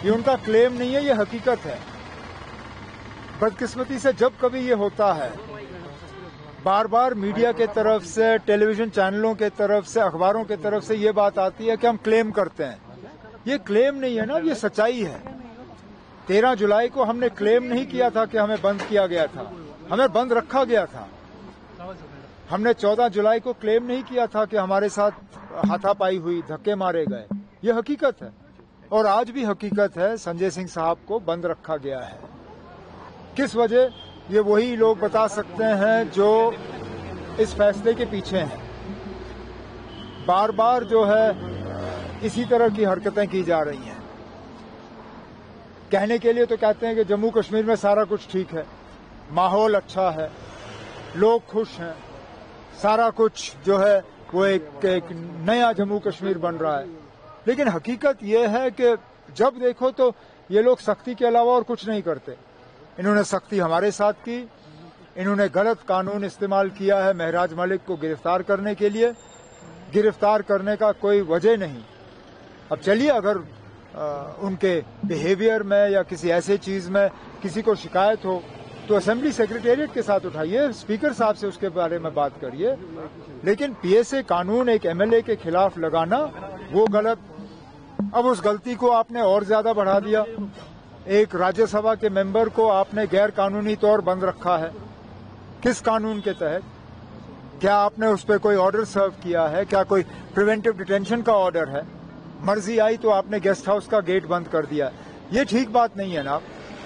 ये उनका क्लेम नहीं है, ये हकीकत है। बदकिस्मती से जब कभी ये होता है, बार बार मीडिया के तरफ से, टेलीविजन चैनलों के तरफ से, अखबारों के तरफ से ये बात आती है कि हम क्लेम करते हैं। ये क्लेम नहीं है ना, ये सच्चाई है। 13 जुलाई को हमने क्लेम नहीं किया था कि हमें बंद किया गया था, हमें बंद रखा गया था। हमने 14 जुलाई को क्लेम नहीं किया था कि हमारे साथ हाथापाई हुई, धक्के मारे गए। ये हकीकत है और आज भी हकीकत है, संजय सिंह साहब को बंद रखा गया है। किस वजह, ये वही लोग बता सकते हैं जो इस फैसले के पीछे हैं। बार बार जो है इसी तरह की हरकतें की जा रही हैं। कहने के लिए तो कहते हैं कि जम्मू कश्मीर में सारा कुछ ठीक है, माहौल अच्छा है, लोग खुश हैं, सारा कुछ जो है वो एक नया जम्मू कश्मीर बन रहा है। लेकिन हकीकत ये है कि जब देखो तो ये लोग सख्ती के अलावा और कुछ नहीं करते। इन्होंने सख्ती हमारे साथ की, इन्होंने गलत कानून इस्तेमाल किया है महराज मलिक को गिरफ्तार करने के लिए। गिरफ्तार करने का कोई वजह नहीं। अब चलिए, अगर उनके बिहेवियर में या किसी ऐसे चीज में किसी को शिकायत हो तो असेंबली सेक्रेटेरिएट के साथ उठाइए, स्पीकर साहब से उसके बारे में बात करिए। लेकिन पीएसए कानून एक एमएलए के खिलाफ लगाना वो गलत। अब उस गलती को आपने और ज्यादा बढ़ा दिया। एक राज्यसभा के मेंबर को आपने गैर कानूनी तौर बंद रखा है। किस कानून के तहत? क्या आपने उस पर कोई ऑर्डर सर्व किया है? क्या कोई प्रिवेंटिव डिटेंशन का ऑर्डर है? मर्जी आई तो आपने गेस्ट हाउस का गेट बंद कर दिया। ये ठीक बात नहीं है ना।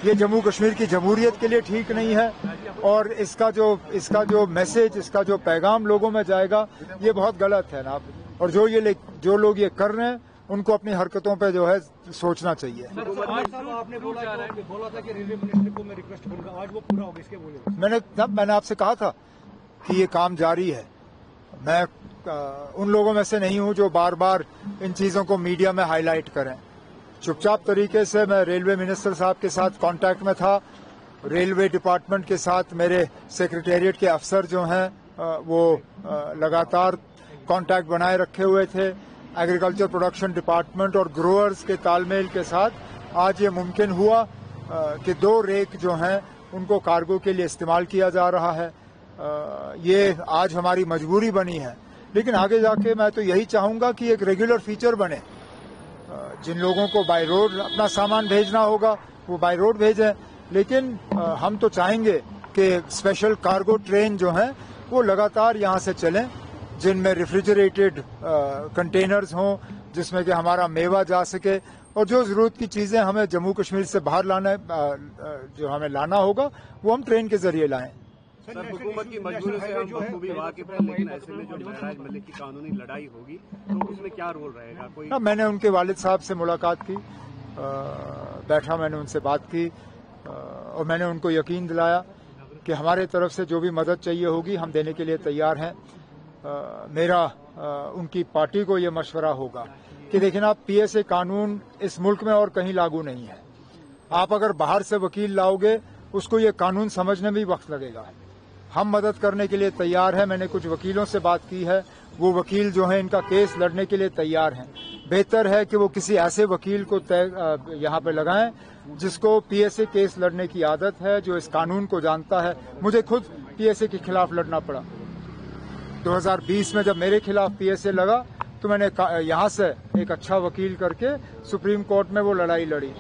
ये जम्मू कश्मीर की जमहूरियत के लिए ठीक नहीं है और इसका जो मैसेज, इसका जो पैगाम लोगों में जाएगा, ये बहुत गलत है ना। और जो लोग ये कर रहे हैं उनको अपनी हरकतों पे जो है सोचना चाहिए। आपने बोला था कि रेलवे मिनिस्टर को मैं रिक्वेस्ट करूंगा, आज वो पूरा हो गया, इसके बोले। मैंने आपसे कहा था कि ये काम जारी है। मैं उन लोगों में से नहीं हूं जो बार बार इन चीजों को मीडिया में हाईलाइट करें। चुपचाप तरीके से मैं रेलवे मिनिस्टर साहब के साथ कांटेक्ट में था। रेलवे डिपार्टमेंट के साथ मेरे सेक्रेटेरिएट के अफसर जो हैं वो लगातार कांटेक्ट बनाए रखे हुए थे। एग्रीकल्चर प्रोडक्शन डिपार्टमेंट और ग्रोअर्स के तालमेल के साथ आज ये मुमकिन हुआ कि 2 रेक जो हैं उनको कार्गो के लिए इस्तेमाल किया जा रहा है। ये आज हमारी मजबूरी बनी है, लेकिन आगे जाके मैं तो यही चाहूंगा कि एक रेगुलर फीचर बने। जिन लोगों को बाय रोड अपना सामान भेजना होगा वो बाय रोड भेजें, लेकिन हम तो चाहेंगे कि स्पेशल कार्गो ट्रेन जो हैं वो लगातार यहाँ से चलें, जिनमें रेफ्रिजरेटेड कंटेनर्स हों, जिसमें कि हमारा मेवा जा सके और जो जरूरत की चीजें हमें जम्मू कश्मीर से बाहर जो हमें लाना होगा वो हम ट्रेन के जरिए लाएं। सर, हुकूमत की मजबूरी से हम बखूबी वाकिफ हैं, लेकिन ऐसे में जो महराज मलिक की कानूनी लड़ाई होगी तो उसमें क्या रोल रहेगा? कोई मैंने उनके वालिद साहब से मुलाकात की, बैठा, मैंने उनसे बात की और मैंने उनको यकीन दिलाया कि हमारे तरफ से जो भी मदद चाहिए होगी हम देने के लिए तैयार हैं। मेरा उनकी पार्टी को ये मशवरा होगा कि देखिए ना, पीएसए कानून इस मुल्क में और कहीं लागू नहीं है। आप अगर बाहर से वकील लाओगे उसको ये कानून समझने में भी वक्त लगेगा। हम मदद करने के लिए तैयार हैं। मैंने कुछ वकीलों से बात की है, वो वकील जो हैं इनका केस लड़ने के लिए तैयार हैं। बेहतर है कि वो किसी ऐसे वकील को यहाँ पे लगाएं जिसको पीएसए केस लड़ने की आदत है, जो इस कानून को जानता है। मुझे खुद पीएसए के खिलाफ लड़ना पड़ा। 2020 में जब मेरे खिलाफ पीएसए लगा तो मैंने यहाँ से एक अच्छा वकील करके सुप्रीम कोर्ट में वो लड़ाई लड़ी।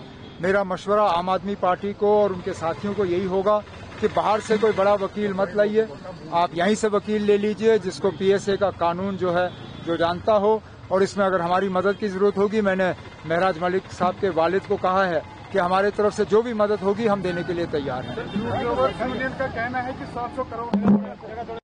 मेरा मशवरा आम आदमी पार्टी को और उनके साथियों को यही होगा कि बाहर से कोई बड़ा वकील मत लाइए, आप यहीं से वकील ले लीजिए जिसको पीएसए का कानून जो है जो जानता हो। और इसमें अगर हमारी मदद की जरूरत होगी, मैंने महराज मलिक साहब के वालिद को कहा है कि हमारे तरफ से जो भी मदद होगी हम देने के लिए तैयार हैं। यूनियन का कहना है कि 700 करोड़